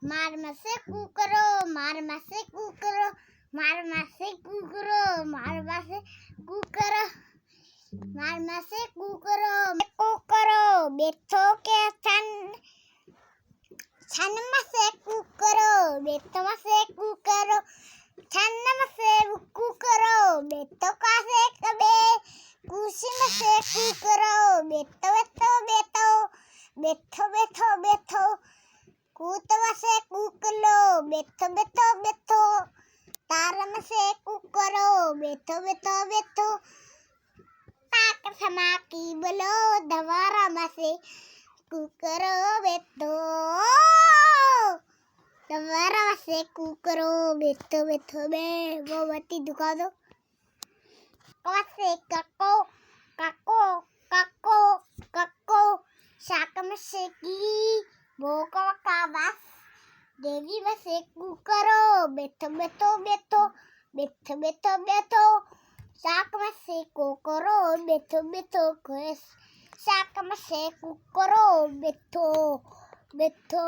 मार मसे कुकरो मार मसे कुकरो मार मसे कुकरो मार मसे कुकरो मार मसे कुकरो बेथो के छन मसे कुकरो बेथो मसे कुकरो छन मसे कुकरो बेथो का से कबे कुशी मसे कुकरो बेथो बेथो बेथो बेथो बेथो बेथो कूत मसे कुकलो बेथो बेथो बेथो तार मसे कुकरो बेथो बेथो बेथो ताक समा की बोलो दवारा मसे कुकरो बेथो दवारा मसे कुकरो बेथो बेथो बे वो बत्ती दुखा दो कसे कको कको कको कको शाक मसे की भोका का बस देवी मसे कुकरो बेथो बेथो बेथो बेथो बेथो बेथो शाक मसे कुकरो बेथो बेथो शाक मसे कुकरो बेथो बेथो